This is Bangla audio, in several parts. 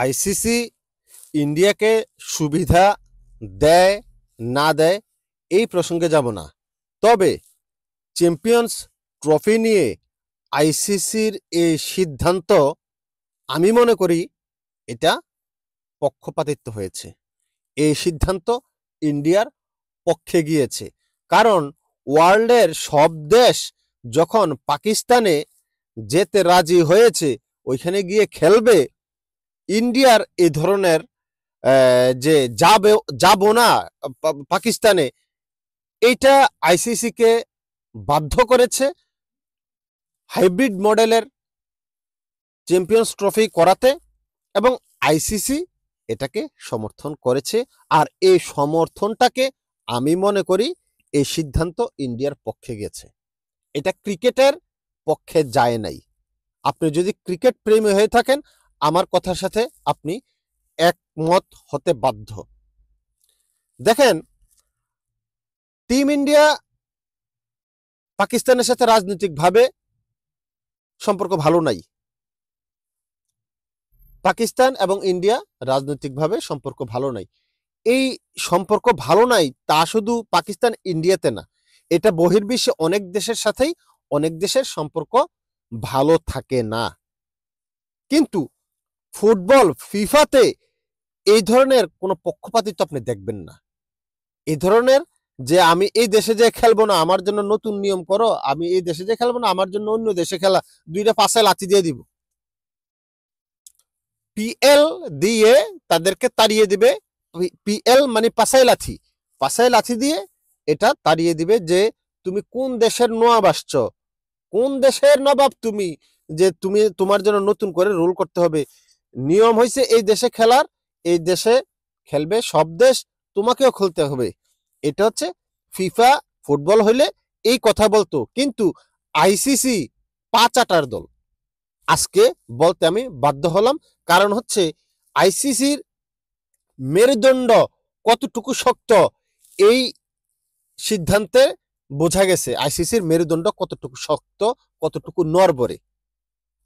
আইসিসি ইন্ডিয়াকে সুবিধা দেয় না দেয় এই প্রসঙ্গে যাব না, তবে চ্যাম্পিয়ন্স ট্রফি নিয়ে আইসিসির এই সিদ্ধান্ত আমি মনে করি এটা পক্ষপাতিত্ব হয়েছে। এই সিদ্ধান্ত ইন্ডিয়ার পক্ষে গিয়েছে, কারণ ওয়ার্ল্ডের সব দেশ যখন পাকিস্তানে যেতে রাজি হয়েছে, ওইখানে গিয়ে খেলবে, ইন্ডিয়ার এই ধরনের যে যাব না পাকিস্তানে, এইটা আইসিসিকে বাধ্য করেছে হাইব্রিড মডেলের চ্যাম্পিয়ন্স ট্রফি করাতে, এবং আইসিসি এটাকে সমর্থন করেছে। আর এই সমর্থনটাকে আমি মনে করি এই সিদ্ধান্ত ইন্ডিয়ার পক্ষে গেছে, এটা ক্রিকেটের পক্ষে যায় নাই। আপনি যদি ক্রিকেট প্রেমী হয়ে থাকেন, আমার কথার সাথে আপনি একমত হতে বাধ্য। দেখেন, টিম ইন্ডিয়া পাকিস্তানের সাথে রাজনৈতিকভাবে সম্পর্ক ভালো নাই। পাকিস্তান এবং ইন্ডিয়া রাজনৈতিকভাবে সম্পর্ক ভালো নাই। এই সম্পর্ক ভালো নাই তা শুধু পাকিস্তান ইন্ডিয়াতে না, এটা বহির্বিশ্বে অনেক দেশের সাথেই অনেক দেশের সম্পর্ক ভালো থাকে না। কিন্তু ফুটবল ফিফাতে এই ধরনের কোনো পক্ষপাতিত্ব আপনি দেখবেন না। এই ধরনের যে আমি এই দেশে যে খেলবো না, আমার জন্য নতুন নিয়ম করো, আমি এই দেশে যে খেলবো না, আমার জন্য অন্য দেশে খেলা, দুইটা পাশে লাথি দিয়ে দিব, পিএল দিয়ে তাদেরকে তাড়িয়ে দিবে। পিএল মানে পাশাই লাথি, পাশাই লাথি দিয়ে এটা তাড়িয়ে দিবে যে তুমি কোন দেশের নবাব আসছো, কোন দেশের নবাব তুমি, যে তুমি তোমার জন্য নতুন করে রুল করতে হবে। নিয়ম হয়েছে এই দেশে খেলার, এই দেশে খেলবে সব দেশ, তোমাকেও খেলতে হবে। এটা হচ্ছে ফিফা। ফুটবল হইলে এই কথা বলতো, কিন্তু আইসিসি পাঁচ আটার দল। আজকে বলতে আমি বাধ্য হলাম, কারণ হচ্ছে আইসিসির মেরুদণ্ড কতটুকু শক্ত এই সিদ্ধান্তে বোঝা গেছে। আইসিসির মেরুদণ্ড কতটুকু শক্ত, কতটুকু নড়বড়ে।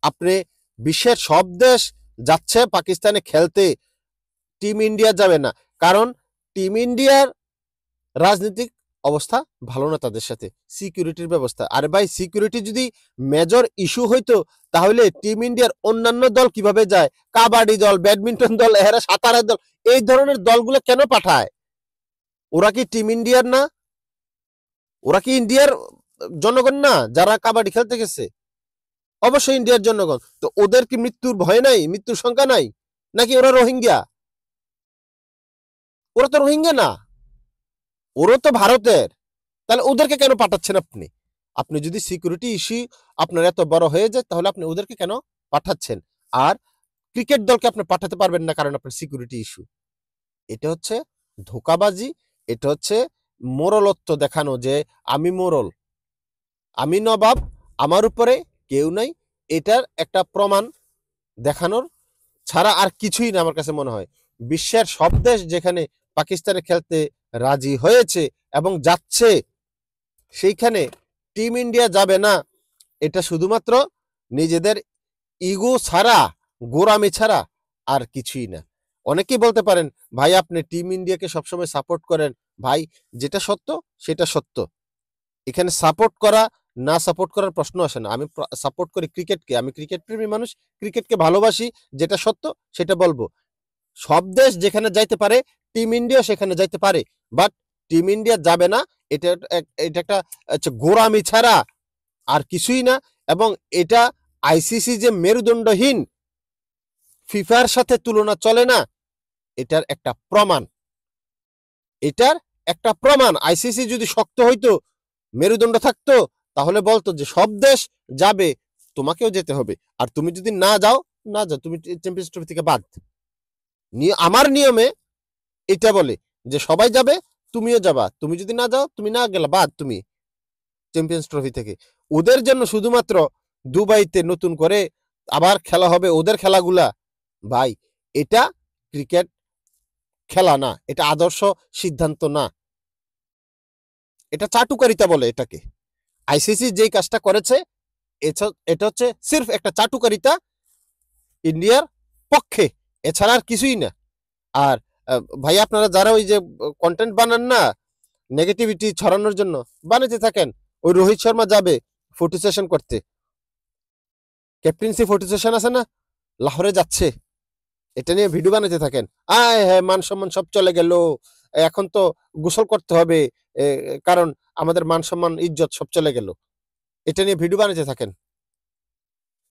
আপনি বিশ্বের সব দেশ যাচ্ছে পাকিস্তানে খেলতে, টিম ইন্ডিয়া যাবে না, কারণ টিম ইন্ডিয়ার রাজনৈতিক অবস্থা ভালো না, তাদের সাথে সিকিউরিটির ব্যবস্থা। আরে ভাই, সিকিউরিটি যদি মেজর ইস্যু হইতো, তাহলে টিম ইন্ডিয়ার অন্যান্য দল কিভাবে যায়? কাবাডি দল, ব্যাডমিন্টন দল, এরা সাঁতারের দল, এই ধরনের দলগুলো কেন পাঠায়? ওরা কি টিম ইন্ডিয়ার না? ওরা কি ইন্ডিয়ার জনগণ না যারা কাবাডি খেলতে গেছে? অবশ্যই ইন্ডিয়ার জনগণ। তো ওদের কি মৃত্যুর ভয় নাই, মৃত্যুর সংখ্যা নাই? নাকি ওরা রোহিঙ্গা? ওরা তো রোহিঙ্গা না, ওরা তো ভারতের। তাহলে ওদেরকে কেন পাঠাচ্ছেন আপনি? আপনি যদি সিকিউরিটি ইস্যু আপনার এত বড় হয়ে যায়, তাহলে আপনি ওদেরকে কেন পাঠাচ্ছেন? আর ক্রিকেট দলকে আপনি পাঠাতে পারবেন না, কারণ আপনার সিকিউরিটি ইস্যু। এটা হচ্ছে ধোকাবাজি, এটা হচ্ছে মোরলত্ব দেখানো, যে আমি মোরল, আমি নবাব, আমার উপরে কেউ নাই। এটার একটা প্রমাণ দেখানোর ছাড়া আর কিছুই না আমার কাছে মনে হয়। বিশ্বের সব দেশ যেখানে পাকিস্তানে খেলতে রাজি হয়েছে এবং যাচ্ছে, সেইখানে টিম ইন্ডিয়া যাবে না, এটা শুধুমাত্র নিজেদের ইগো ছাড়া, গোরামি ছাড়া আর কিছুই না। অনেকেই বলতে পারেন, ভাই আপনি টিম ইন্ডিয়াকে সবসময় সাপোর্ট করেন। ভাই, যেটা সত্য সেটা সত্য। এখানে সাপোর্ট করা না সাপোর্ট করার প্রশ্ন আসে না। আমি সাপোর্ট করি ক্রিকেটকে, আমি ক্রিকেট প্রেমী মানুষ, ক্রিকেটকে ভালোবাসি। যেটা সত্য সেটা বলবো। সব দেশ যেখানে যাইতে পারে, টিম ইন্ডিয়া সেখানে যাইতে পারে, বাট টিম ইন্ডিয়া যাবে না। এটা এটা একটা গোরামি ছাড়া আর কিছুই না। এবং এটা আইসিসি যে মেরুদণ্ডহীন, ফিফার সাথে তুলনা চলে না, এটার একটা প্রমাণ। এটার একটা প্রমাণ। আইসিসি যদি শক্ত হইতো, মেরুদণ্ড থাকতো, তাহলে বলতো যে সব দেশ যাবে, তোমাকেও যেতে হবে। আর তুমি যদি না যাও, না যাও, তুমি চ্যাম্পিয়ন্স ট্রফি থেকে বাদ। আমার নিয়মে এটা বলে যে সবাই যাবে, তুমিও যাবা, তুমি যদি না যাও, তুমি না গেলা, বাদ তুমি চ্যাম্পিয়ন্স ট্রফি থেকে। ওদের জন্য শুধুমাত্র দুবাইতে নতুন করে আবার খেলা হবে ওদের খেলাগুলা। ভাই, এটা ক্রিকেট খেলা না, এটা আদর্শ সিদ্ধান্ত না, এটা চাটুকারিতা বলে এটাকে। আইসিসি যেই কাজটা করেছে, এটা হচ্ছে সির্ফ একটা চাটুকারিতা ইন্ডিয়ার পক্ষে, এছাড়া আর কিছুই না। আর ভাই আপনারা যারা ওই যে কন্টেন্ট বানান না নেগেটিভিটি ছড়ানোর জন্য, বানাতে থাকেন। ওই রোহিত শর্মা যাবে ফটো সেশন করতে, ক্যাপ্টেন্সি ফটো সেশন আছে না, লাহোরে যাচ্ছে, এটা নিয়ে ভিডিও বানাতে থাকেন। আয় হ্যাঁ, মান সম্মান সব চলে গেল, এখন তো গোসল করতে হবে, কারণ আমাদের মান সম্মান ইজ্জত সব চলে গেল, এটা নিয়ে ভিডিও বানাতে থাকেন।